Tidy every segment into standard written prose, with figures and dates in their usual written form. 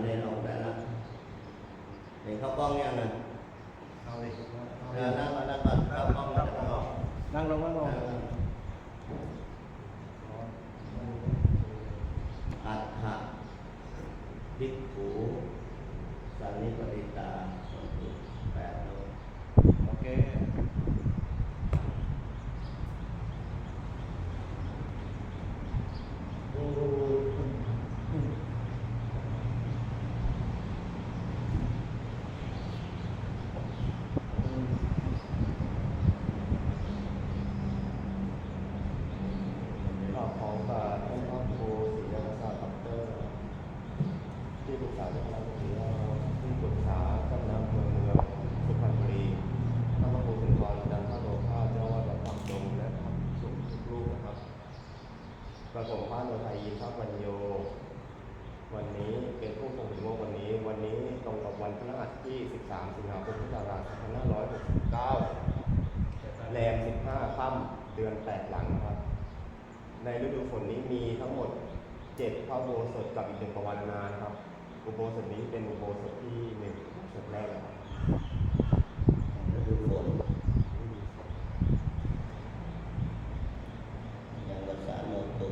เรียนออกได้ละเห็นเขากล้องยังนะเอาเลยนั่งก่อนนั่งก่อนเข้ากล้องแล้วก็ออกนั่งลงอัฏฐะภิกขุสันนิปติตา8โลโอเคของท่านพระครูศรีรัตนศาสตร์ด็อกเตอร์ที่ปรึกษาเจ้าคณะตำบลที่ปรึกษาเจ้าคณะอำเภอเมืองสุพรรณบุรีท่านพระครูสุนทรจันทโรภาสเจ้าอาวาสวัดปากดงและพระภิกษุทุกรูปนะครับประสงค์พระโนไทยพระปัญโยวันนี้เป็นผู้ทรงคุณโมวันนี้ตรงกับวันพฤหัสที่13 สิงหาคมพุทธศักราช2569แรม15 ค่ำเดือน8หลังครับในฤดูฝนนี้มีทั้งหมด7พระอุโบสถกับอีก1ปวารณานะครับอุโบสถนี้เป็นอุโบสถที่1อุโบสถแรกนะครับฤดูฝนยังรักษาโนตุ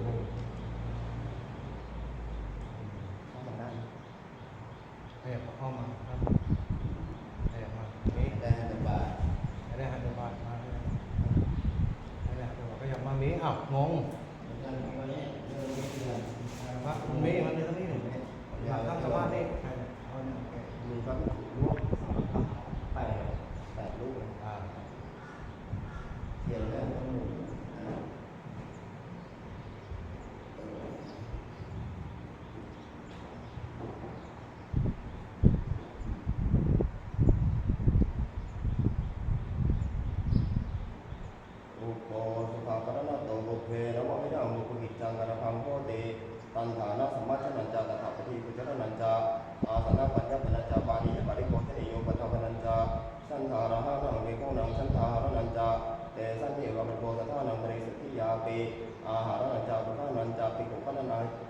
เข้ามาได้ขยับเข้ามาครับขยับมานี่ได้สบายได้หันตัวบาทมาได้หันตัวบาทขยับมามีอ้าวงงครับมีมันในตรงนี้หนึ่งอยากทำสมาธิมีพระภิกษุร่วม8รูปเขียนแล้วต้องหนุนตันฐานะสมมาชนันจาตถาปฏิปุจจรนันจาอาสนะปัญญาปัญจาปานิยปริโภชนิโย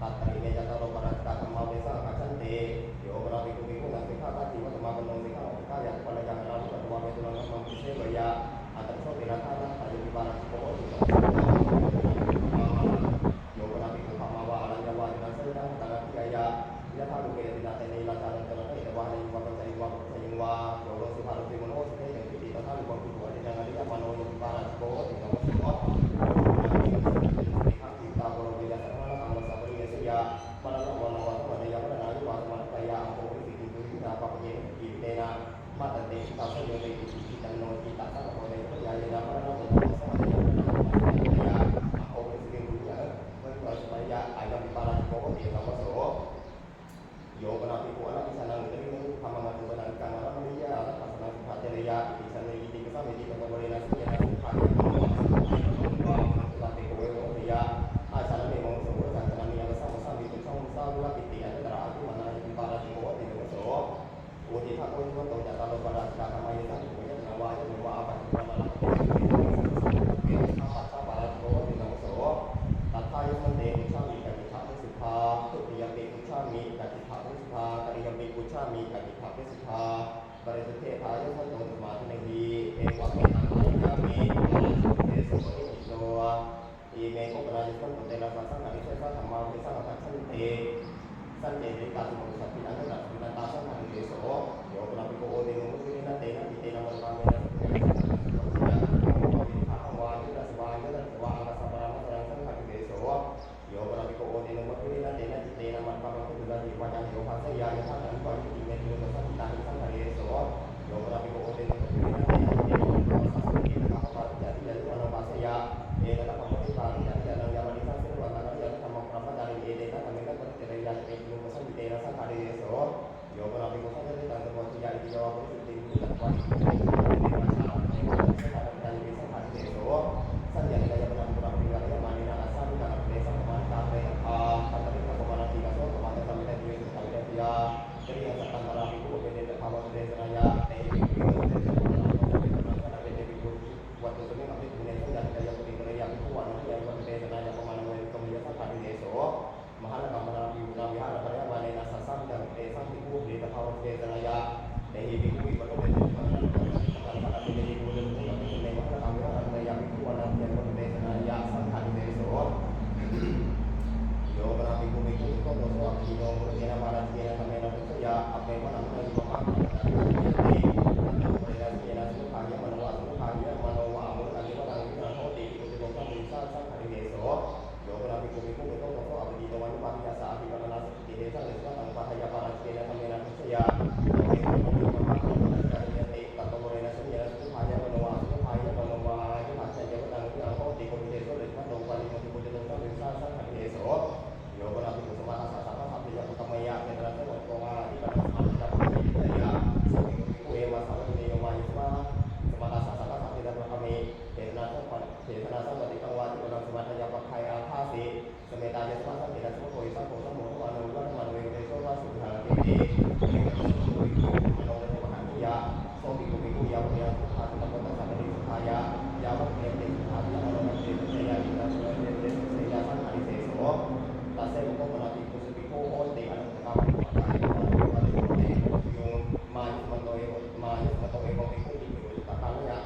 ตัดตริเนยตโรปนัสตะธรรมาเวสากัจฉันติโยปนาภิกขุภิกขุนังสิกขาทัตถิวัตตมาปโนสิกขาอุปกายะปัญญานาภิกขุวาเวตุนังมังคิเสวยะอัตตโสติระธานะอายุวิปานะโกโหติโยปนาภิกขุภามาวะอรัญญวาจินัสสะตังติกายะยะถาลุเกตินาเตนิลาจานันตระเตตวะนิวะปัจจัยวะปัจจยิงวะโยโรสุภารุติมโนสุเตยังปิติตถาลุวะภิกขุอธินังอริยมโนโยวิปานะโกโหตินังสิกขาตาโพโลวิยะสัมมานะอัมสะปริเยสยะมะนะโมนะวะมะนะยะมะนะยุวะมะนะกายะอัมโพวิสิกิตุวินาปะปะเยอิเตนะมาตันเตตาสะโยเตอิจิตันโนจิตตะสังโฆเนปะยะเยนะมะนะโมนะวะมะนะยะมะนะ อีเมโกปราจิตต้นเตระสังสังหาริเชสังธรรมาวิสังขัดสันเตสันเจติกาสมุสัพพินันตระพินันตาสังหาริเตโสโยปราปิโกโอเดนุมุตินันเตนะอิเตนะมรรคาเมนะสุขินะสุขินะวิภาคังวายุรัสวายุรัสวาอังกัสสะปรามะสังสังหาริเตโสโยปราปิโกโอเดนุมุตินันเตนะอิเตนะมรรคาเมนะสุขินะวาจันโยภาสยายะทังอันปัญญิเมตุสัพพินันสังหาริเตโสโยปราปิโกโอเดนุมุตินันเตนะอิเตนะมรรคาเมนะสุขินะภาสยายะทังอันปัญญิเมตุสัพพินันสังหาริเตโสเอนะธรรมะติสานิยะนังยามันิสังเสวะตังยะธรรมะพระมจาริเอเดนะธรรมิกัปติเรยะเตโยมสัมมิเตนะสังขารเยโสโยปราภิโกสังเตตังสมุทิยาอิโยปริสุทธิมุตตะวะอิโยปริสุทธิมัสสะเนวะสังขารตังเยสังขารเยโสสัญญานิยะมังปุระปิยะยะมานินาอาสามิกังเตสังขารตาเตนะอาตัตติภะวะนาติกะโสภะวะตะสัมมิเตเยสังขารเตยะเตยะสัตตังมะราภิโกเปเตตะภาวะเตสนะยะเตยิภิโกเตเตภะวะนาโตเปตะนะเตยิภิโกวัตถุสมิงอภิปุเนสัญญานิยะปฏิกริยาภิโกวะนะยะวัตเตสนะยะปะมานะเวกมยะสังขารเยโสมหาละกัมมะนาภิวุณาวิหาระวะเนนะสัสสัมจังเตสังภิโกเปตะภาวะเตสนะยะเตยิภิโกวิปัสสนาเตสังขารเตเตยิภิโกเตเตเนมหาละกัมมะนาภิยะภิโกวะนะยะวัตเตสนะยะสังขารเยโสโยปราภิโกภิกขุโตโตโสอะภิโนมุตเตนะมาราเตนะธัมเมนะพุทธยะอะเปวะนะมุนิปะมะนะติอัตโตเรนะเตนะสุขายะมโนวะสุขายะมโนวะอมุตตังวะตังวิหารโหติอิโตตังวิสาสังขารเยโสโยปราภิโกภิกขุโตโตโสอะภิโนวันุปาทิยาสะอะภิปะนะสติเตสังเตสังตังปะหะยะปะราเตนะธัมเมนะพุทธยะโยเอโตโตมะมะโตนะกัจจติตัตโตเรนะสัญญาสุขายะมโนวะสุขายะมโนวะยุหัสสะยะวะตังวิหารโหติโกมิเตโสเรนะโตปะริโมติโกเตโตตังวิสาสังขารเยโสโยปราภิกขุสมาสัสสะสัพพะยะปุตตมยะเตระเตวะโตอะอิปัสสะสัพพะยะปุตตยะสัพพิโกภิกขุเอวะสาวะเนโยมายุสมาสมาสัสสะสัพพะยะปุตตมะเตนะสัพพะเตนะสัพพะติกังวาติปะนังสมาทยะปะไคอาภาสิสเมตายะสมาสัมเตนะสัพพะโพยสัพพะสัมโมทวะนะวะนะมันเวเตโสวะสุขะเตติเอวะสุโขภิกขุมโนเตวะหันติยะโสภิกขุภิกขุยะวะยะสุขาสุตโตตัสสะเตสุขายะยะวะเตเตสุขายะมโนมะเตสุขายะอิตัสสะเตเตสุขายะสังขารเตโสตัสเสอุปปนาภิกขุสุภิกขุโหติอนุตตะภิกขุปะทะโยมายุมันโตเอมายุมันโตเอโกภิกขุอิปุตตะตังยะ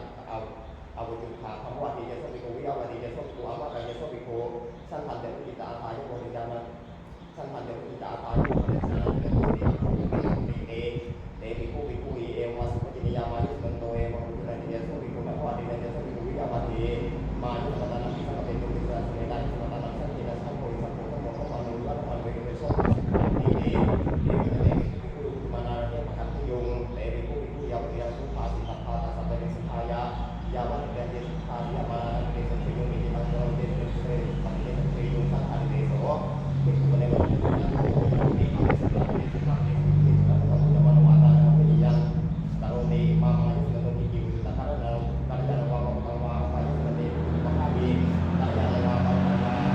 อาวุจุขาภวะติเยโสภิกขุวิยาวะติเยโสภิกขุอามะกะเยโสภิกขุสันทันเตมุติตาอาทายโมติจานะสันทันเตมุติตาอาทายโมติจานะเตมุติตาภิกขุเตภิกขุภิกขุเอวะสุปจินิยามายุมันโตเอวะอุตุระติเยโสภิกขุภวะติเยโสภิกขุวิยาวะติมายุสัตตะนังสังฆเปตุมิสสะเสนาสัตตะนังสังฆินะสังโฆสังโฆสังโฆสังโฆมานุละมันเวเกโสติเตภิกขุมานาระเตปะหันติโยเตภิกขุภิกขุยาวะยังสุขาสิตัพพะตัสสะเตสุขายะยาวะเตเยสุขาสิยะมาเตสุขิโยมิติตังโยเตสุเตปะเตสุขิโยสังขารเตโสภิกขุปะเนวะติติภิกขุสังฆเตสุขังเตสุขิสุขังสังฆะมโนวะตานะวิญญังตะโรติมามายุสโนติกิวิตะคะระนะกัลยาณวะภะวะปะยุสติปะภะวิกัลยาณวะภะวะ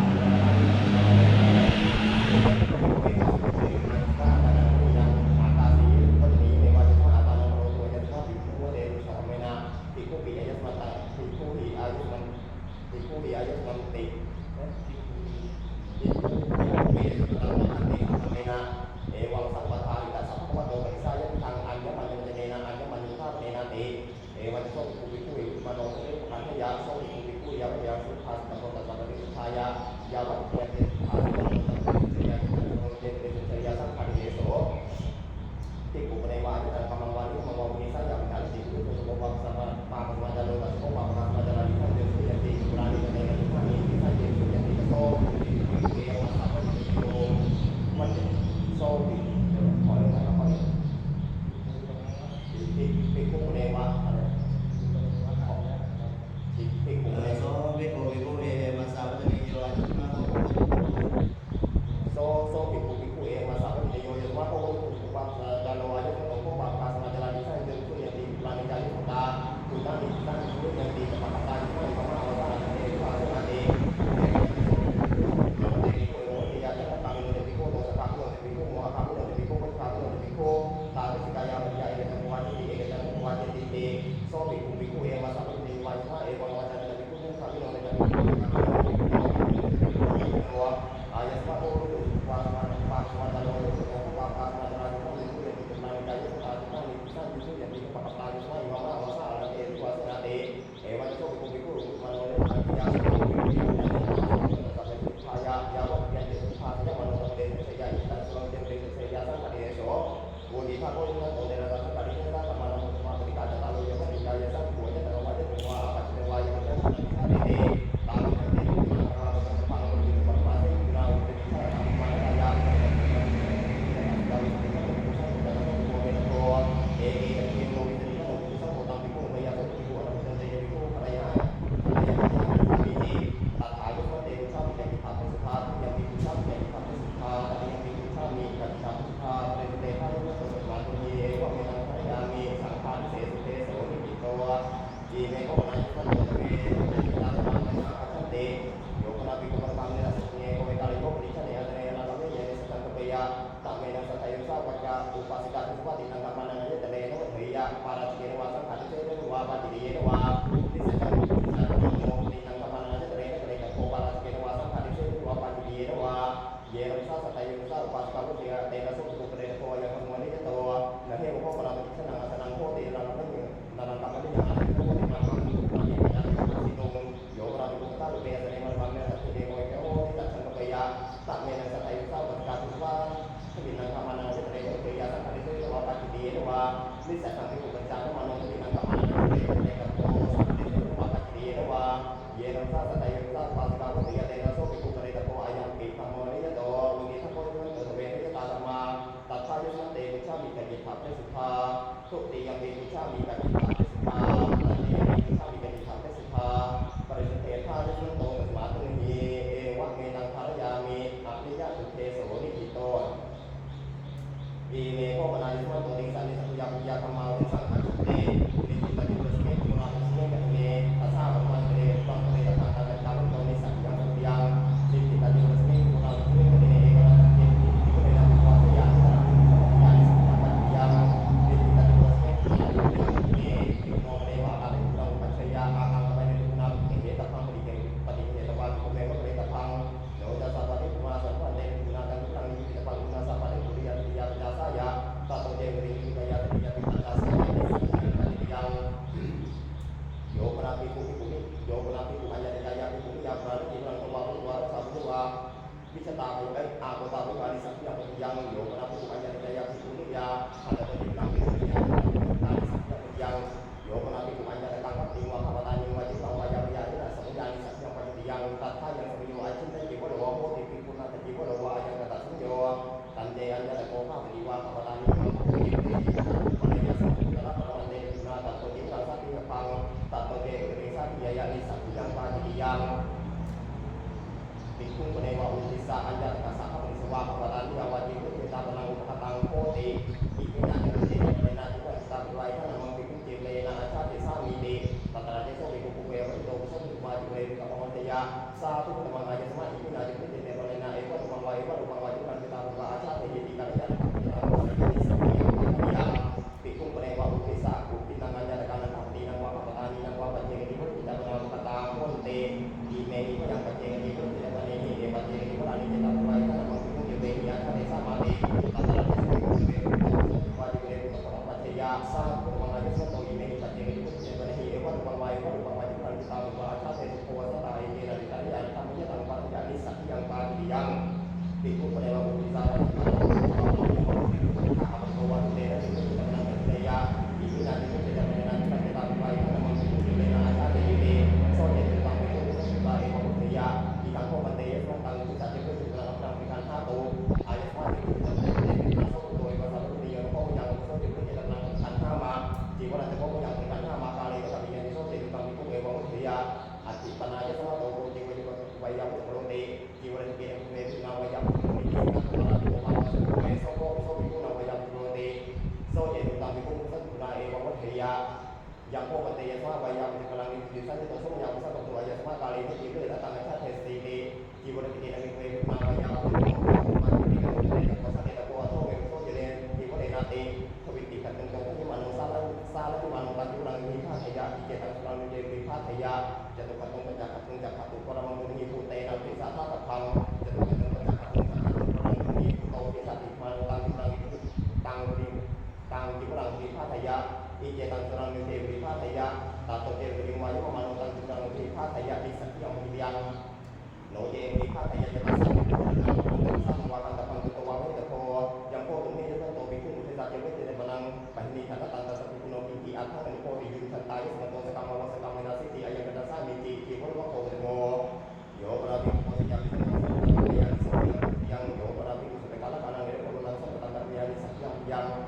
Yang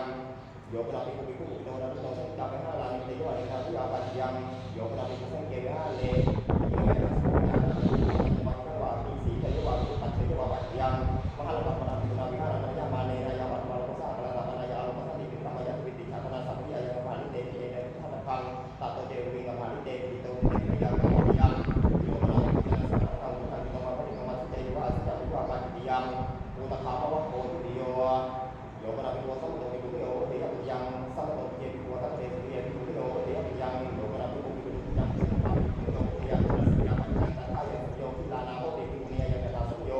yang yo kala piku piku kita ora bisa sing capai halan itu yo ada satu apa yang yo kala piku sing kebe hale ini kan maka waktu sih saya waktu pas saya waktu yang menghalang pada nabi halan aja mane aja waktu malam masa kala mana aja alam masa di kita aja di sana sampai aja kembali dari ยาปัจจิยังโยมนาภิปุสังฆังสังฆังปฏิกรรมสุเจยวะสัจจะวิวาปัจจิยังอุตถาภวะโคติโยโยมนาภิปุสัมโตภิปุโยเทยะปิยังสัมโตภิเจภิปุทัพเทสิเยภิปุโยเทยะปิยังโยมนาภิปุภิปุยังสุขะภิปุโยเทยะปิยังสัจจะปัจจังตัทธายังโยทิลานาโหติภิปุเนียยังกตาสัมโย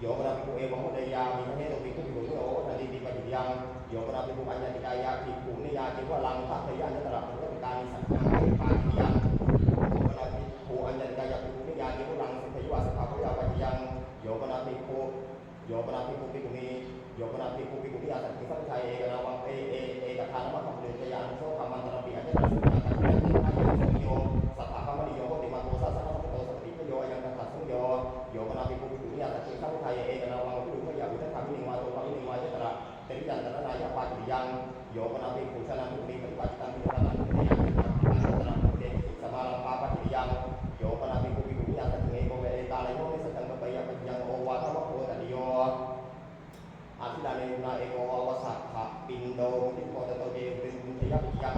โยมนาภิปุเอวังโหเดยามิทะเนโตภิปุโยทันติปิปัจจิยังโยมนาภิปุอัญญติกายะภิปุนิยาจิวะลังทัพพยัญชนะตระพุทธกานิสังฆังปาจิยังโยมนาภิปุอัญญติกายะภิปุนิยาจิวะลังสัพพยวะสัพพะยาปัจจิยังโยมนาภิปุภิปุนีโยมนาภิปุภิปุนิยาสัจจิสัพพะเอกนาวังเอกทานมัคคัมเดชยานโสคัมมันตระปิอัญญตระสุนันตะยันติทายังสัมโยสัพพะคัมมณิโยโหติมาโตสัสสะสัพพะโตสัพพิพโยอายังกัสสะสัมโยโยมนาภิปุภิปุนิยาสัจจิสัพพะเอกนาวังวิรุขยาวิทัฏฐามินิมาโตภะมินิมาจตระเตริยันตระนายะปาจิยังโยมนาภิปุชนะมุนีปฏิปัติตังมิตตังมิยังตระมุเตสมาลังปาปะจิยังโยมนาภิปุภิปุนิยาสัจจิเอโกเวเอกาลโยนิสัจจังกัปปะยะปัจยังโอวาทวะโคตติโยอาทิลาเนนาเอโกวสัทธะปินโดติโกตโตเจปินเทยะปิยัง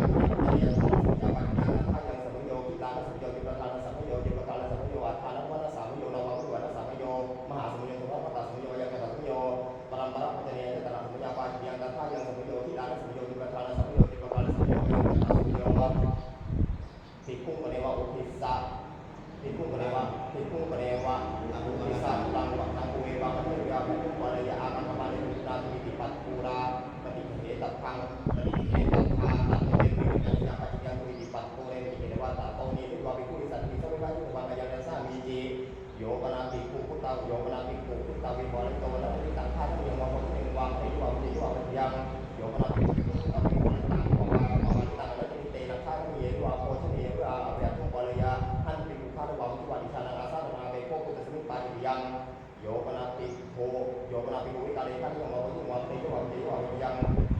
เทยะโสยะปัจยังทัยังสัมโยกิลานะสัมโยติปทานสัมโยติปทานสัมโยอัฏฐานวัฏสัมโยนาวังวิวัฏสัมโยมหาสัมโยสุภะปัสสัมโยยังกัสสัมโยปรัมปะปัจเจเนยตระสัมโยปาจิยังทัยังสัมโยกิลานะสัมโยติปทานสัมโยติปทานสัมโยยังกัสสัมโยภิกขุปะเนวะอุทิสสะภิกขุปะเนวะอภิสาตังวัฏตังเววังเทวยาภิกขุปะเนยะอาคัมมะเนตุนาติปิปัตปูราปฏิเทตัพังปฏิเทตัพาตัตเตวิปัญญาปัจยังวิปัตโตเรติเนวะตะโตนิวิวะภิกขุสัตติสัพพะยุวังกายังสามีจิโยปนาภิกขุพุทธาโยปนาภิกขุพุทธาวิวะริโตนะภิตังทานะยังวะพุทธังวะเทวะวิวะปัจยังโยปนาภิกขุพุทธาวิวะริตังภวะภวันตังนะติเตนะทานะเยวะโพชเนยวะอภิยัตถุปะระยะหันภิกขุภาระวะวิวะดิชานังอาสานาเวโคปุตตะสมิปาจิยังโยปนาภิกขุวิกาเลขันยังวะพุทธังวะเทวะวิวะปัจยัง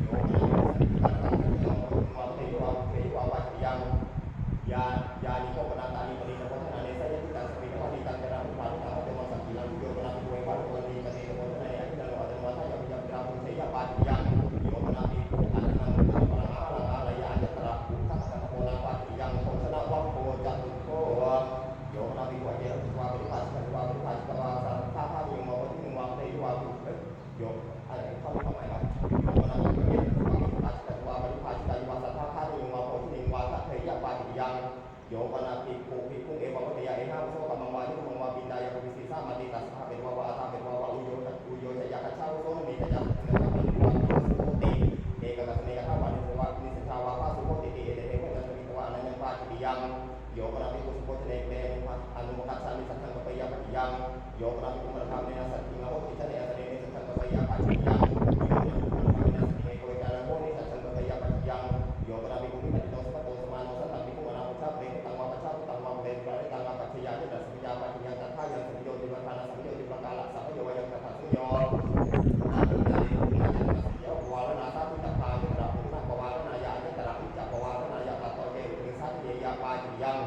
โยปนาภิกขุสัตตังยังวะเทวะปัจยังยานิโกปนาตานิปริณโพธนาเนสยติตังสมิทวะนิตังกะระหุภานุตังโตมังสังกิลังโยปนาภิกขุเววะโรติปะเนโพธนาเนอภินันวะตังวะทายะปิยังราภุเสยะปาจิยังโยปนาภิกขุอันนังตังปะระหะลังอาระยะยัตระอุคัสสะโพนาปาจิยังโฆษณะวัปโพจตุโกโยปนาภิกขุเจริญวะปริภาสิกวะปริภาสิกวะสัทธาภาวิโมปฏิวะเตยวะภุโยอะไรเข้าความหมายครับโยปนาภิกขุเจริญวะปริภาสิกวะปริภาสิกวะสัทธาภาวิโมปฏิวะสัทเทยะปาจิยังโยปนาภิกขุเอวังวะเทยะเอหะโสกัมมังวายุมังวาปินดายะภวิสิสามาติตัสสะเป็นวะวะตาเป็นวะวะอุโยชยะคัจฉาโสมิตยะสังฆะปะริวะโสติเอกกัสเนยะภาวะนิสวะนิสิทาวะภาสุโหติเอเตเทวะจันทมิตวะอนัญญังปาจิยังโยปนาภิกขุสุโภชเนเตอนุมัคคัสสะนิสังฆังกัปปะยะปัจจิยังโยปนาภิกขุมรรคาเนนะสัตถิงะโหติชะเนอะเสเนนิสังฆังกัปปะยะปัจจิยังโยปนาภิกขุมรรคาเนนะสัตถิงะโหติชะเนอะโหนิสังฆังกัปปะยะปัจจิยังโยปนาภิกขุมิปัจจิโตสัพพะโตสมาโนสัตตังภิกขุมนาพุทธะเปตังวะปัจฉาตุตังวะเปตุระเรตังวะปัจฉยานิตัสสิยาปัจจิยังตัทธายังสัมโยติปทานะสัมโยติปกาละสัมโยยังกัสสะสัมโยอาทิตานิปุญญาจันทสัมโยวะละนาสาธุจักขายุตระปุณณปวารณายะยัตระวิจักปวารณายะตัตโตเจวิสัตติยะปาจิยัง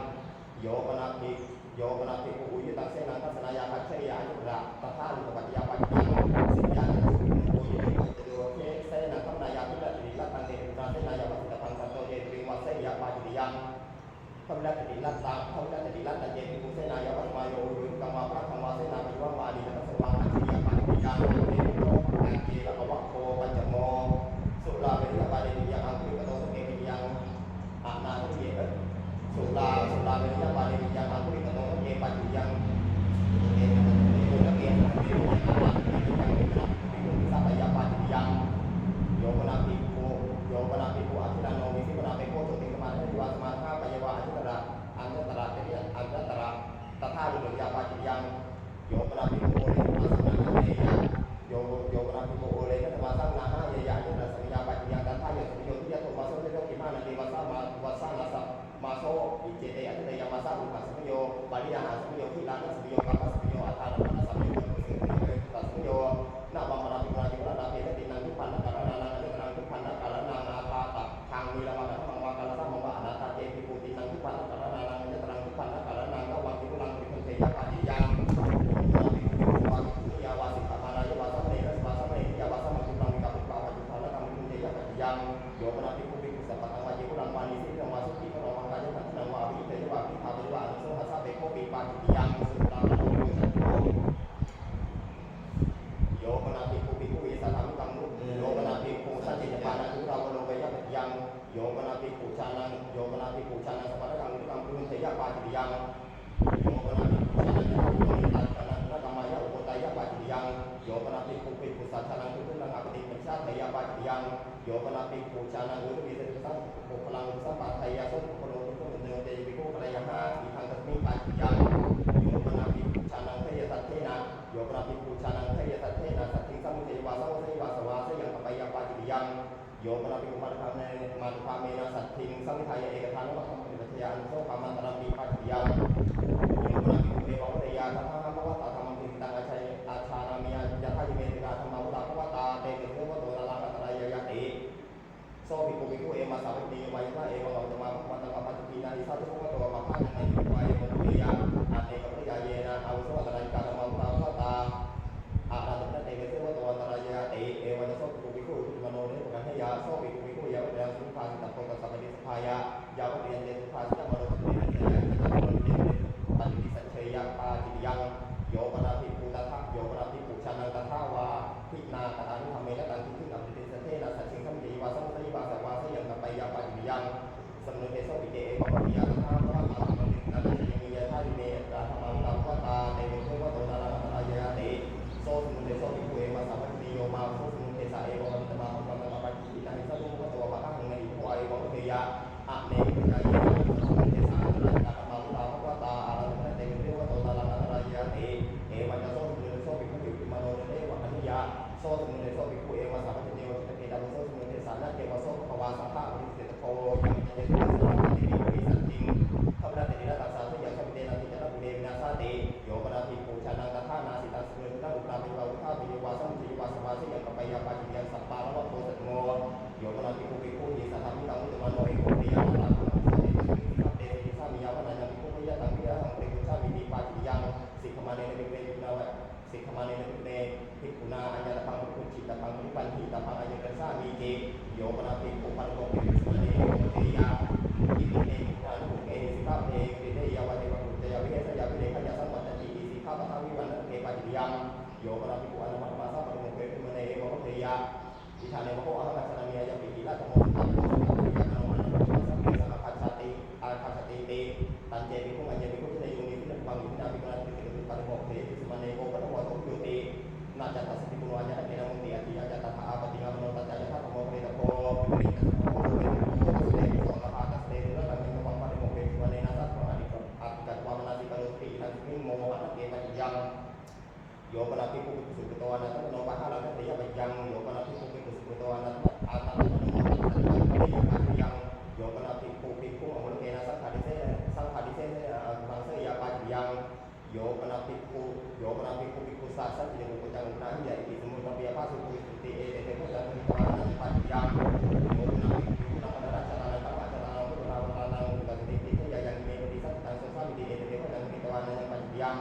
โยปนาภิกขุอุยุตังเสนังทัสสนายะคัจฉริยะยุตระตัทธานิปัจจยะปัจจิยังสิยานิสุขิโอุยุติปัจจโยเทเสนังคัมนายะวิรัติลัตตังเตตุนาเสนายะวัสสิตพังสัตโตเจวิวัสเสยะปาจิยังคัมรัตติลัตตังเจภิกขุเสนายะวัสมาโยอุยุกัมมาพระธัมมาเสนาปิวะมาดีนัสสวะคัจฉริยะปาจิยังเตโตตังเจระภวะโคปัจจโมสุราเวริยะปาเดนิยังอังคุริกโตสเกมิยังอานาทิเยสุราเวริยะปาเดนิยังอังคุริกโตสเกปัจจิยังเตโตตะเกนะเตโตอานาทิเยยังภิกขุสัพพะยะปาจิยังโยปนาภิกขุอธิราโนมิสิปนาเปโคโตติกมานะวิวาสมาทาปะยวะอธิตระอันตตระเตริยอันตตระตถาวิโรยะปาจิยังโยปนาภิกขุโอเลนะสังนาหะเยยะโยปนาภิกขุโอเลนะสังนาหะเยยะยัตสัมยาปาจิยังตัทธายังสัมโยทิยะโตมาโสเทโตกิมานะเตวะสะวัสสะนะสัมมาโสอิเจเตอทิเตยะมาสะอุปัสสัมโยปาริยาหาสัมโยทิลานะสัมโยกัปปะสัมโยอัฏฐานะสัมโยตัสสัมโยนะวัมมะนะภิกขุนะจิวะนะเปตตินังทุพันนะกะระนานังอนิกนังทุพันนะกะระนานาภาตะทางมีละมะนะมังวะกะละสะมังวะอนาตาเจภิกขุตินังทุพันนะกะระนานังอนิกนังทุพันนะกะระนานังวังภิกขุนังภิกขุเทยะปาจิยังวาสิยาวาสิกามารายาวาสัมเนนะสัมสัมเนยาวาสัมมุตังวิกัปปิปาวะจุทานะกัมภิกขุเทยะปาจิยังโยปนาภิกขุสัพพะตังวะเจกุลังวานิสินังวาสุขิพะโนมังกายะทันนังวาภิเทยวะภิ าจิตยังสุตตาโลจัตโตโยปนาภิกขุภิกขุวิสัทธามิกังมุโยปนาภิกขุสัจจิจปานังทุราวโลเปยะปฏิยังโยปนาภิกขุชานังโยปนาภิกขุชานังสัพพะกังนิกังปุรุเทยะปาจิตยังโยปนาภิกขุชานังยะปุริตัสสะนังนะกัมมายะอุปตายะปาจิตยังโยปนาภิกขุภิกขุสัจฉานังทุตุนังอปติปัญชาเทยะปาจิตยังโยปนาภิกขุชานังอุตุวิเศษสังโภคลังสัมปะทายะสัพพะโลทุกขเนเตภิกขุกะยะหะอิทังตัสมิปาจิตยังโยปนาภิกขุชานังเทยะสัทเทนะโยปนาภิกขุชานังเทยะสัทเทนะสัทธิสัมมุเทวาสาวะเทวาสวาสยังกัปปยะปาจิตยังโยปนาภิกขุมัตถะเมนะสัทธิสัมมิทายะเอกทานุปัฏฐังปฏิปัฏฐยานุโสภามันตรัมปิปาจิตยังโยปนาภิกขุเอวะเทยะทัทธะภวตาธรรมังติตังอาชัยอาชานามิยะยะทะยิเมติกาธรรมะวุตาภวตาเตเกเทวะโตนะลังกัตตะยะยะติโสภิกขุภิกขุเอมาสาวิติวายุทะเอวังอัตตมะภวตังอปัจจินานิสัตถุภวโตปะภะนังเนวะเอวังเทยะอาเตกะปริยาเยนะอาวุโสตะรัยกาธรรมะวุตาภวตาอารันตะเตเกเทวะโตอันตรายะติเอวังโสภิกขุภิกขุอุปมโนเนปะกันเทยะโสภิกขุภิกขุยะวะเดสุภาสิตะโพกัสสะปะฏิสัพพายะยาวะเรียนเตสุภาสิตะมโนปะเตนะเทยะจัตตะโนเตปฏิสัจเชยะปาจิตยังโยปนาภิกขุตัทธะโยปนาภิกขุชานังตัทธะวาภิกนาตถานุธรรมเมนะตังทิฏฐิอัปติสเทนะสัจฉิงสัมมิวาสัมมุทัยวาสวาสยังกัปปยะปาจิตยังสัมโนเทโสปิเตเอวะปะปิยะตัทธะภวะตาธรรมังตินาจะยังมียะทายิเมตาธรรมังตังภวตาเตเวเทวะโตนะลังกัตตะยะติโสสมุเทโสภิกขุเอมาสาวัตติโยมาโสสมุเทสะเอวะวันตมะภวังอปัจจินานิสัตถุภวโตปะภะนังเนอิโภเอวะเทยะอะเนปิยะเยนะโสสมุเทสะอะระตะธรรมะวุตาภวตาอะระตะเตเวเทวะโตนะลังกัตตะยะติเอวัจจะโสสมุเทโสภิกขุภิกขุมโนเนวะอนิยะโสสมุเทโสภิกขุเอมาสาวัตติโยจิตเตดะโสสมุเทสะนะเกวะโสภวาสัพพะวิเศษโตยังจะเยสุสัพพะติวิสัจจิงธรรมะเตนะตัสสะสยังสัพเพนะติจะนะปุเรวินาสาติโยปนาภิกขุชานังตัทธานาสิตัสสะเนนะอุปราภิวาวุฒาภิวาสัมมุทิวาสวาสยังกัปปยะปาจิยังสัพพะละวะโตสัตโมโยปนาภิกขุภิกขุหิสัทธามิตังอุตตมะโนเอโกติยะตัสสะสัพเตติสามิยาวะนันภิกขุพยะตังวิหะหังเตกุชามิติปาจิยังสิกขมาเนนะภิกเวภิกขุนาวะสิกขมาเนนะภิกเนภิกขุนาอัญญาตพังภิกขุจิตตพังภิปันหิตพังอัญญกัสสามิติโยปนาภิกขุปันโตภิกขุสมะเนโกติยะอิติเนภิกขุนานุเอสิกขาเตวิเทยะวะเทวะกุตยะวิเทสยะวิเทขยะสัมปัตติอิสิกขาปะทาวิวันนะเกปะจิยังโยปนาภิกขุอนุมัตตมาสัพพะโมเกภิมะเนเอวะเทยะอิทาเนมะโหอะหังกัสสะนามิยะปิหิละธรรมโมตัมโมสัพพะยะนะโมนะโมสัพเพสังฆัสสะติอาคัสสติติตันเจภิกขุอัญญภิกขุทินโยนิภินังปังอินาภิกขุนาภิกขุปะโมเกภิสมะเนโกปะโมโตภิตินาจัตตะสติปุโนอัญญะเกนะมุติอธิยะจัตตะอาปติงามโนตัจจะยะธรรมโมเปตโพภิริตัสโมเปตโพตัสเตภิโสนะภาตัสเตนะตังมิวังปะโมเกภิสมะเนนะสัพพะอดิกะกัตวามนาติปะโรตินะมิโมหะนะเกปะยังโยปนาภิกขุภิกขุสุปโตอะนะตัมโนปะหะละเตยะปะยังโยปนาภิกขุภิกขุสุปโตอะนะอาตัมโนตัสสะปะเยะปะยังโยปนาภิกขุภิกขุอมุลเกนะสังฆาดิเสมังเสยะปะยังโยปนาภิกขุภิกขุสัสสะจิโกจังนะหิยะอิติสมุตตะปิยะภาสุปุริติเอเตเตโกจังนิปานะปะยังโยปนาภิกขุภิกขุนะมะระชะนะตัมมะชะนะพุทธาวตานังอุกติติเทยะยังเมปฏิสัตตังโสสามิติเอเตเตโกจังนิตวานะยังปะยัง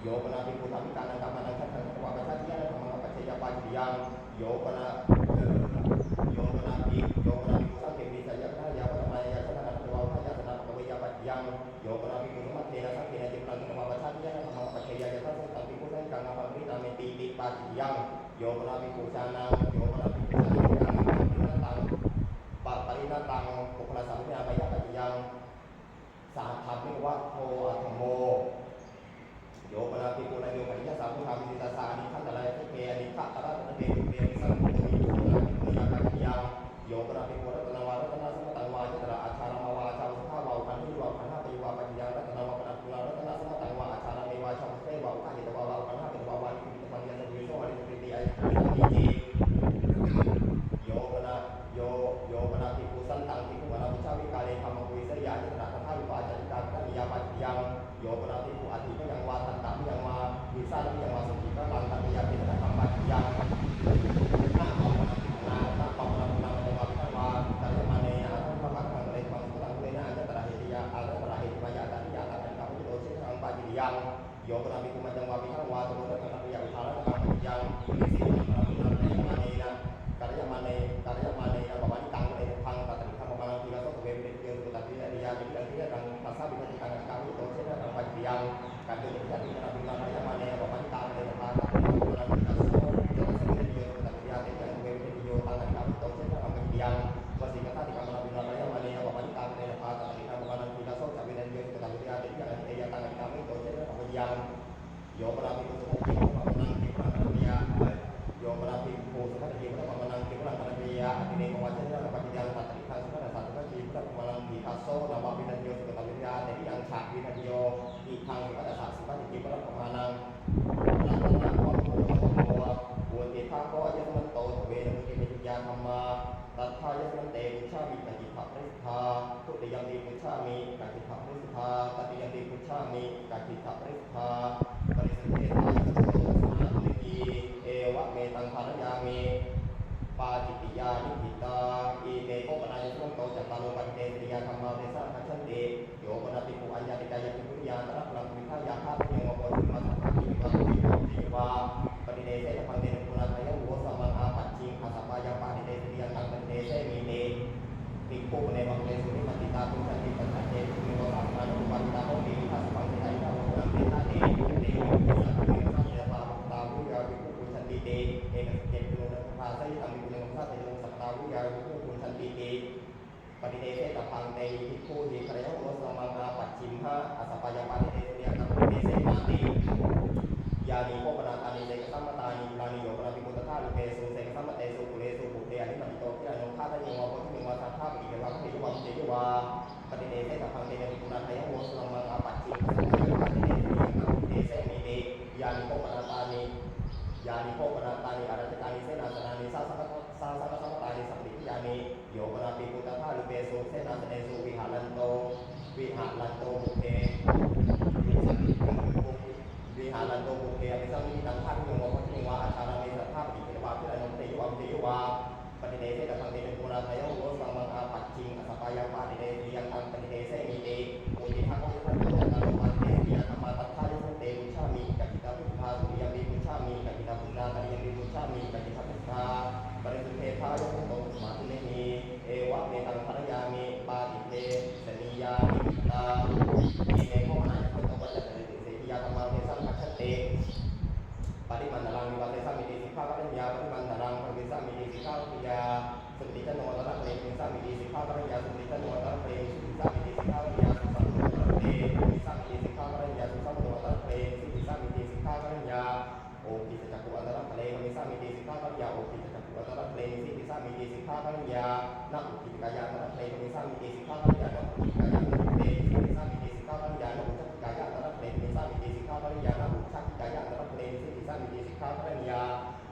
โยปนาภิกขุธรรมิกานังกัมมานังคัตถังวะปะทัตติยะนังธัมมังอปัจจยะปะยังโยปนาภิกขุสังเกปิสัยยะทายะวะธรรมายะสนะนะวะทายะสนะปะเวยะปะยังโยปนาภิกขุมัตเถนะสังเกนะจิตตังธัมมะปะทัตติยะนังธัมมังอปัจจยะยะทัสสังภิกขุสังฆังอภังริตาเมติติปะยังโยปนาภิกขุชานังโยปนาภิกขุชานังปริณตังปุคละสัมภินาปะยะปะยังสาธัมมิวัตโธอัตถโมโยปนาภิกขุนะโยปนิยะสัมพุทธาวิสิตาสานิขันตะไลเทเกอนิฆะตะระตะเตตุเปวิสัมโพธิโยปนาภิกขุนะปะยังโยปนาภิกขุรัตนวารัตนะสัมตังวาจตระอาชารมวาชาวสุภาวาคันธิวาคันหะปยวาปะยังรัตนวาปนะกุลารัตนะสัมตังวาอาชารเมวาชาวเสวาอุคาหิตวาคันหะปยวาวานิปิตปัญญาสัมยุโสวานิปิติอายิจิโยปนาภิกขุสันตังภิกขุอนาภิชาวิกาเลธัมมังวิสยาจิตระทัทธาวิปาจันติกาคันยาปะยังโยปนาภิกขุอธิพยังวาทันตะพยังวาวิสาลพยังวาสุขิกะลังตัญญาปิตะธัมมัจยังนาปะปะนะนะยังวาพิทังวาตัญญมาเนนะธัมมะคังเลมังสุตังเลนะอัญญตระเหติยาอัลตระเหติมายาตัญญาตัญญาพุทโธเชตังปะจิยังโยปนาภิกขุมัจจังวาพิทังวาตุโรตังปะยะวิทาระตังปะยังวิสิตังนะมาเนนะกัลยามาเนอะปะวานิตังเลพังตัตถิธัมมะมังทีละโสเวเปเตโสตัตถิอริยามิตังทิยะตังปัสสะวิปติตังกังวิโตเชตังปะจิยังก ทางสุปัสสะสุปัสสิกิปรัตมานังรัตนะวัปโภวะบุญเทธาก็ยะมันโตทเวนะมุเกมิยาธรรมาตัทธายะมันเตปุชฌามิกัจจิภะปริสธาทุติยัมปิปุชฌามิกัจจิภะปริสธาตติยัมปิปุชฌามิกัจจิภะปริสธาปริสุทธิธาตุโตสัมมาทิเอวะเมตังภารยามิปาจิติยานิพิตาอีเตโกปนายสุโตจัตตาโลปันเตติยาธรรมาเทสะคัจฉันติโยปนติปุอัญญาติกายะปุริยาตระพลังวิทายาภาพเยโมโกสิมัสสะภะกิวะติโยติวาปฏิเดเสยพังเตนะปุณาทายะโวสัมมังอาปัจจิงอาสัพพายาปาติเดติยังตังปฏิเดเสมีเตติโกปเนมังเตสุนิมัติตาตุสันติปัจเจตุมิโนสัมมานุปันตาโหติทัสสังเตไตตาโหนังเตตาเตเตโยมิสัพเพสัพเพตาตาวุยาวิปุชันติเตเอกสเกตุโนภาสัยตังมิโนสัพเพโนสัพตาวุยาวิปุชันติเตปฏิเดเสตพังเตทิโคติครยะโวสัมมังอาปัจฉิมหะอาสัพพายาปาติเดติยังตังปฏิเดเสมาติยานิโกปนาตานิเสกสัมมตานิลานิโยปนาติมุตตะลุเปสุเสกสัมมเตสุปุเรสุปุเตอนิมัติโตทิอนุฆาตะยังวะโพธิมิวะสัทธาปิเกวะเทยวะเจยวะปฏิเดเสตพังเตเนปุณาทายะโวสัมมังอาปัจฉิมหะอาสัพพายาปาติเดติยังตังปฏิเดเสมิเตยานิโกปนาตานิยานิโกปนาตานิอารัจตานิเสนาสนานิสาสังฆสังฆตานิสัพพิยานิโยปนาติปุตตะลุเปสุเสนาสเนสุวิหารันโตบุเพวิหารันโตบุเพอภิสัมมิตังฆาตุโยโมภะทิวะอาชารามิสัทธาปิเกวะพิรานนเตยวะเตยวะปฏิเดเสตพังเตนะปุณาทายะโวสัมมังอาปัจฉิงอสัพพายาปาติเดติยังตังปฏิเดเสมิเตโอติทังโอทังโตจัตตาโลปันเตติยะธัมมาตัทธายะสันเตปุชฌามิกัจจิตาพุทธาสุริยมิปุชฌามิกัจจิตาพุทธาตริยมิปุชฌามิกัจจิตาพุทธาปริสุทธิธายะสันโตสมาธิเนหิเอวะเมตังภารยามิปาติเตสนิยานิมิตาอีเมโกมนายะโตปัจจเตติเสติยาธัมมาเทสังคัจฉติปฏิมันตรังวิวัตสัมมิติสิกขาปัญญาปฏิมันตรังปฏิสัมมิติสิกขาปัญญาสุติจโนตระเพลปฏิสัมมิติสิกขาปัญญาสุติจโนตระเพลสุติสัมมิติสิกขาปัญญาสุสัมโนตระเพลปฏิสัมมิติสิกขาปัญญาสุสัมโนตระเพลสุติสัมมิติสิกขาปัญญาโอปิสจักขุอันตระเพลปฏิสัมมิติสิกขาปัญญาโอปิสจักขุอันตระเพลสิติสัมมิติสิกขาปัญญานะอุทิกายาตระเพลปฏิสัมมิติสิกขาปัญญานะอุทิกายาตระเพลสิติสัมมิติสิกขาปัญญานะอุทิกายาตระเพลปฏิสัมมิติสิกขาปัญญานะอุทิกายาตระเพลสิติสัมมิติสิกขาปัญญา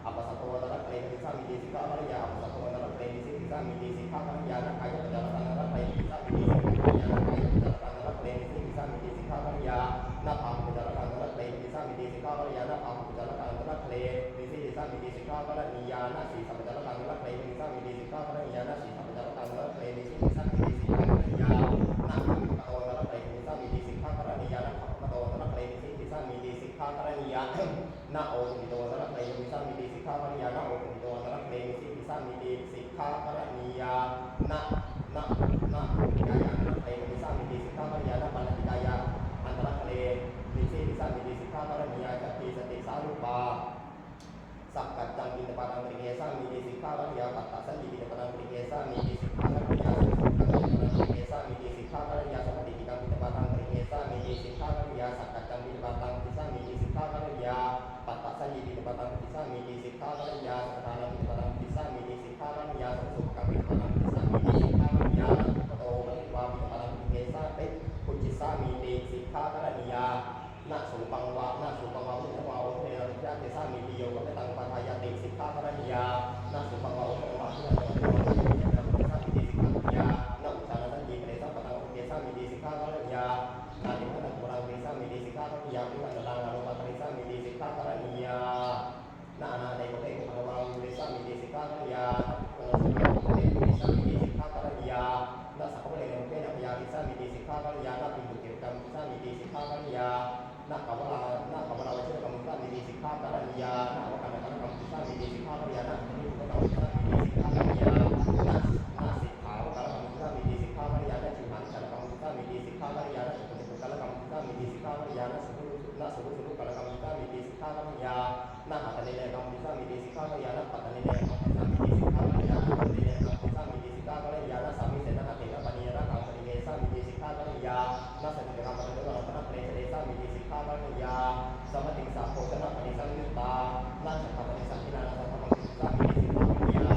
อัปสัตโตตระเพลปฏิสัมมิติสิกขาปัญญาอัปสัตโตตระเพลสิติสัมมิติสิกขาปัญญานะกายะปัจจตังตระเพลปฏิสัมมิติสิกขาปัญญานะกายะปัจจตังตระเพลสิติสัมมิติสิกขาปัญญานะภาปัจจตังตระเพลปฏิสัมมิติสิกขาปัญญานะภาปัจจตังตระเพลสิติสัมมิติสิกขาปัญญานะสีสัมปัจจตังตระเพลปฏิสัมมิติสิกขาปัญญานะสีสัมปัจจตังตระเพลสิติสัมมิติสิกขาปัญญานะภาปะโตตระเพลปฏิสัมมิติสิกขาปัญญานะภาปะโตตระเพลสิติสัมมิติสิกขาปัญญานะโอติโตตระเพลปฏิสัมมิติสิกขาปัญญานะโอติโตตระเพลสิติสัมมิติสิกขาปัญญานะกายะตระเพลปฏิสัมมิติสิกขาปัญญานะปัญญกายะอันตระเพลสิติสัมมิติสิกขาปัญญาจัตติสติสารุปาสักกัจจังกินตปานังปริเกสามิติสิกขาปัญญาปัตตะสันติกินตปานังปริเกสามิติสิกขาปัญญาสุขกัจจังกินตปานังปริเกสามิติสิกขาปัญญาสัมปติกิกังกินตปานังปริเกสามิติสิกขาปัญญาสักกัจจังกินตปานังปริเกสามิติสิกขาปัญญาปัตตะสันติกินตปานังปริเกสามิติสิกขาปัญญาสักกัจจังกินตปานังปริเกสามิติสิกขาปัญญาสุขกังกินตปานังปริเกสามิติสิกขาปัญญาโตปฏิวาปิตปานังปริเกสาติปุจิสามิติสิกขาปัญญานาสุปังวะนาสุปังวะอุทวะโอเทนะยะเทสามิติโยกะเมตังปัฏฐายติสิกขาปัญญานาสุปังวะอุทวะนะโมตัสสะนะโมตัสสะมิติสิกขาปัญญานะอุจจาระสัญญีเปสัมปะตังเกสามิติสิกขาปัญญานาติมะนะโมรังเกสามิติสิกขาปัญญาวิมันตตังอนุปัตติสามิติสิกขาปัญญานานาเตโกเตโกภะวังเกสามิติสิกขาปัญญานะสุปังวะเตโกสามิติสิกขาปัญญานะสัพพะเรโนเกนะพยาติสามิติสิกขาปัญญานะปิตุเกกัมสามิติสิกขาปัญญานะกวลาวชิรกรรมสามิติสิกขาปัญญานะวะกันกรรมสามิติสิกขาปัญญานะนิพุตกรรมสามิติสิกขาปัญญานะสิกขาวกรรมสามิติสิกขาปัญญานะชิหันกรรมสามิติสิกขาปัญญานะสุขสุขกรรมสามิติสิกขาปัญญานะสุขกรรมสามิติสิกขาปัญญานะหัตถะเนเนกรรมสามิติสิกขาปัญญานะปัตตะเนเนกรรมสามิติสิกขาปัญญานะปัตตะเนเนกรรมสามิติสิกขาปัญญานะสามิเสนะหะเถนะปณีระกังปณีเกสามิติสิกขาปัญญานะสัจจิกรรมปฏิโลกนะเปรตเดสามิติสิกขาปัญญาสมติสัพโพชนะปฏิสังยุตตานาจัตตาปฏิสังขินานะสัพพะมังคิสามิติสิกขาปัญญา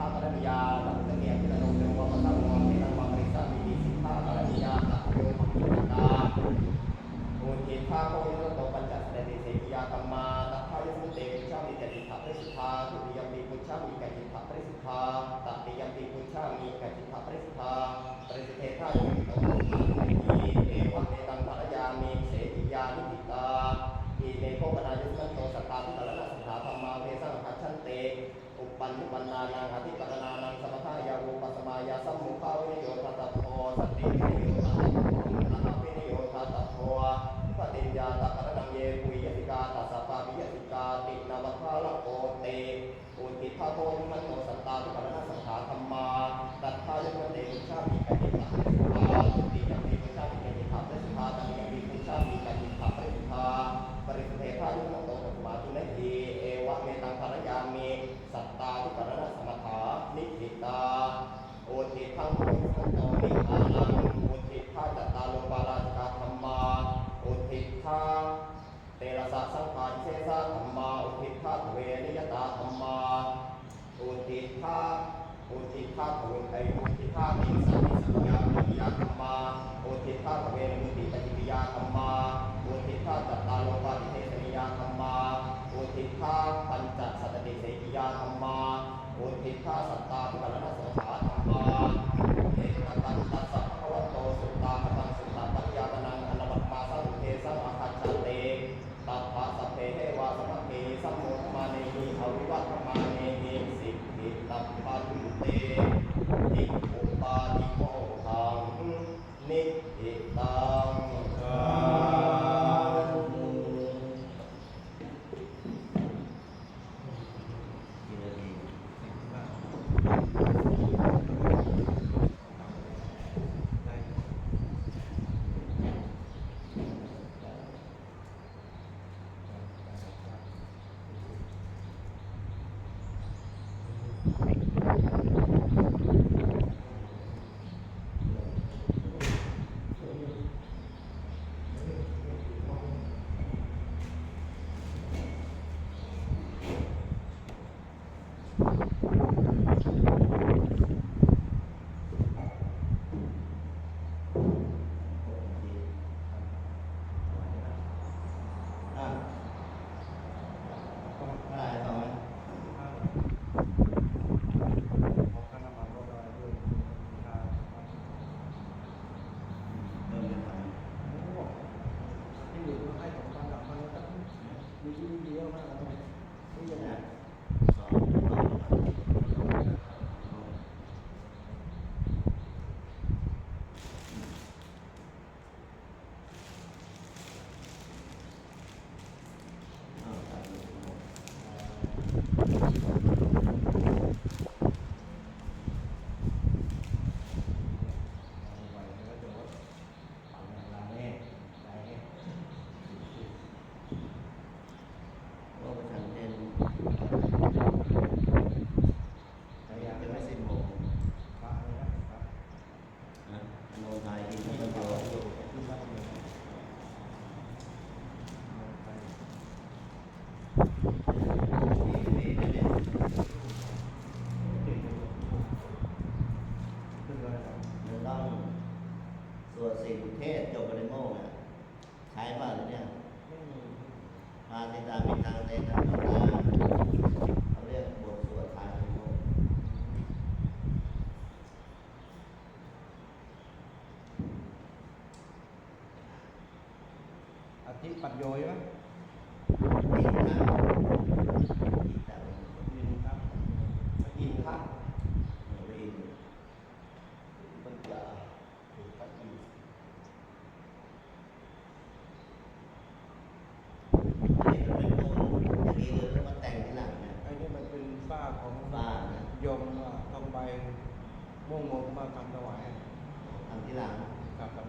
ากรณียาตัตเกียกินนมเดวะพระธรรมวังเทนังวังริสามีดีสิทธากรณียาตัตโยมังคิตาอุทิศาโคยิโตปัญจสเตติเสกิยาธรรมาตัทธายมุตเตปุชฌามิกจิตถะปริสุทธาทุติยมปีปุชฌามิกจิตถะปริสุทธาตัติยมปีปุชฌามิกจิตถะปริสุทธาปริสุทเทธาโยมิโตมุตติเอวะเมตังภรยามิเสติยานิติตาอิเมโคปนายุสันโตสัตตาทิตรณะสัทธาธรรมาเวสังคัจฉันเตอุปปันนุปันนานังอธิปรณานังสมถายารูปัสมายาสัมมุขาวนิโยทัตตโตสติวินิโยทัตตโตนะวินิโยทัตตโตปฏิญญาตกรณังเยปุยติกาตัสสะปาปิยติกาตินวัฏฐาลโกเตอุทิภาโตนิมันโตสัตตาทิปรณะสัทธาธรรมาตัทธายมเตมุชามิกจิตตะปริสุทธาติยัมปิมุชามิกจิตตะปริสุทธาตัมยัมปิมุชามิกจิตตะปริสุทธาปริสุทเทธายุโตตัสมาตุเนหิเอวะเมตังภรยามิสัตตาทิปรณะสมถานิธิตาโอทิทังโพธิโตนิพานังโอทิทาจัตตาโลปาราชกาธรรมาโอทิทาเตระสะสังขารเชสะธรรมาโอทิทาเวนิยตาธรรมาโอทิทาทเวไอโอทิทาติสัมมิสัญญาปิยาธรรมาโอทิทาเวมุติปฏิปิยาธรรมาโอทิทาจัตตาโลปาทิเทสนิยาธรรมาโอทิทาปัญจสัตติเสกิยาธรรมาโอทิทาสัตตาภิกรณะสังขาธรรมาเอตตันตัสสะภะคะวะโตสุตตาภตังสุตตะปัญญาปนังอนัปปาสังเทสังอาคัจฉเตตัทธะสัพเพเทวาสัมภเทสัมโมทมาเนหิอวิวัตมาเนหิสิทธิตัปปันเตติอุปาทิโมหังนิหิตังกี่นาที ที่ปัดโยยไหมอินครับอินครับปัญญาถูกปัดอินไอ้นี่มันเป็นฝ้าของโยมต้องไปม่วงมาทำถวายทำที่หลังครับ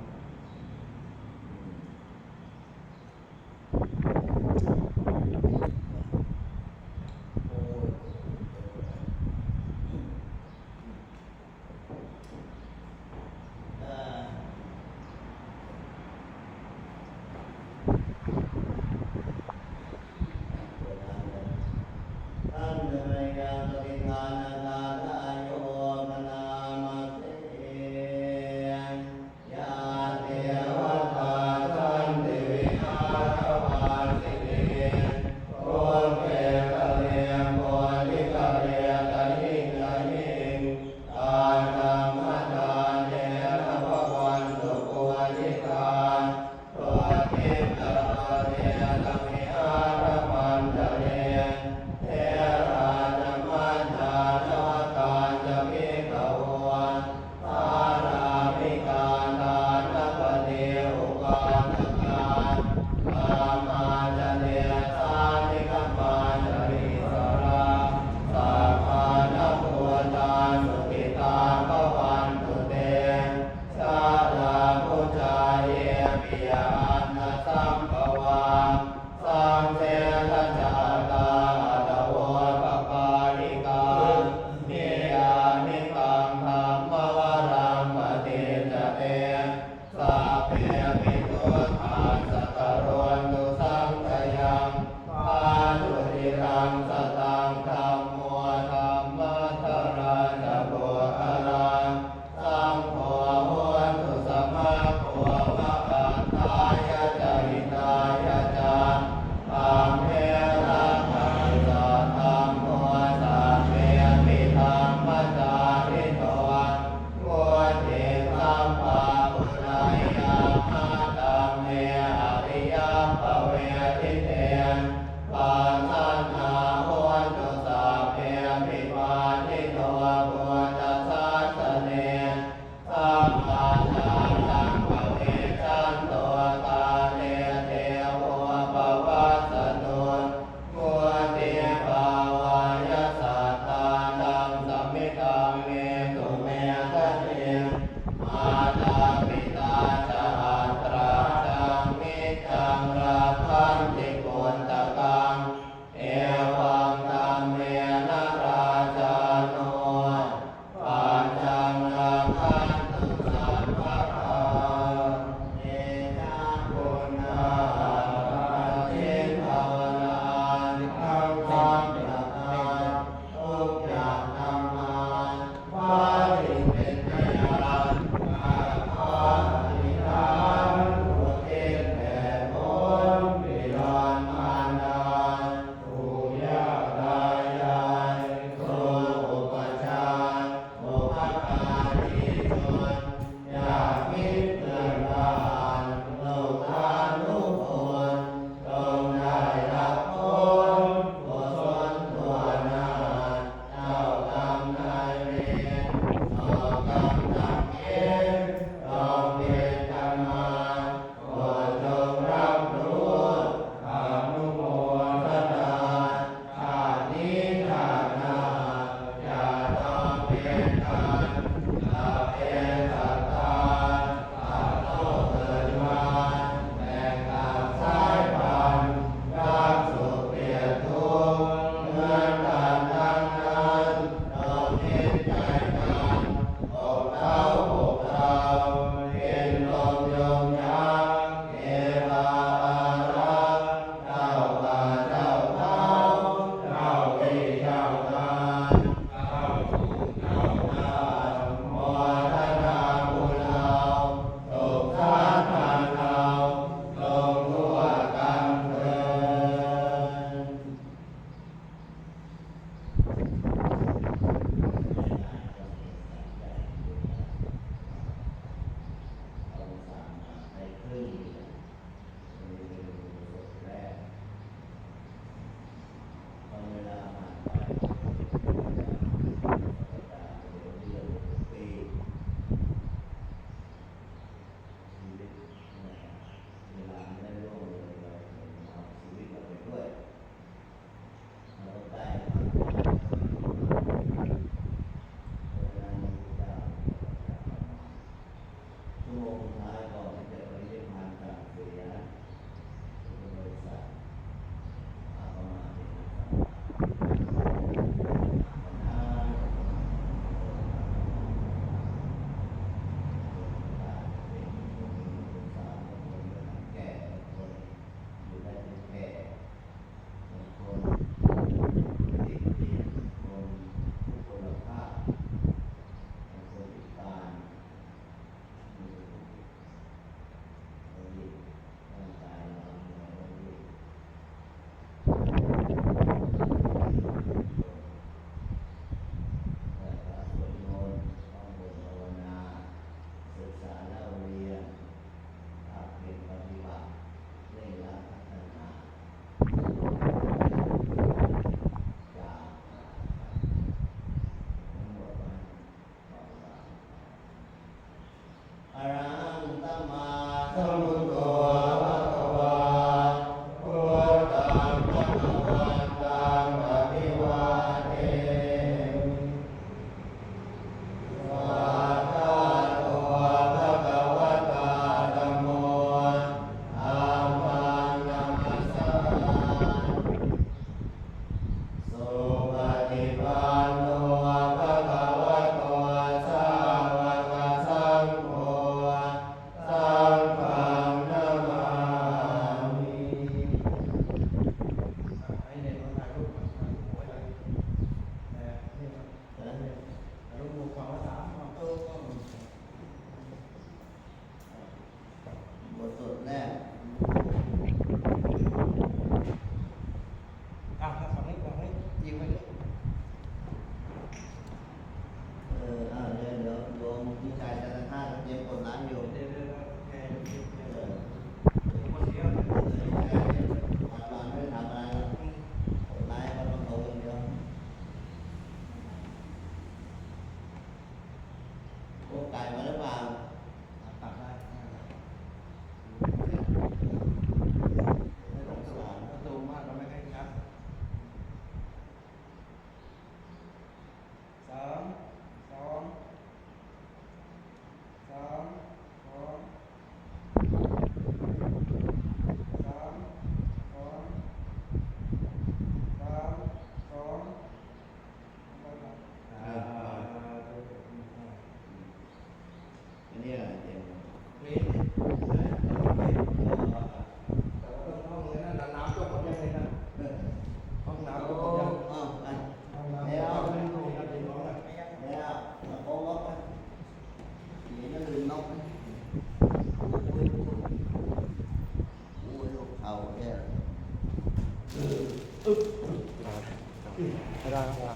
ไม่ได้ครับ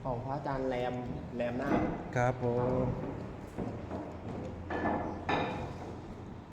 ของพระอาจารย์แรมหน้า ครับผม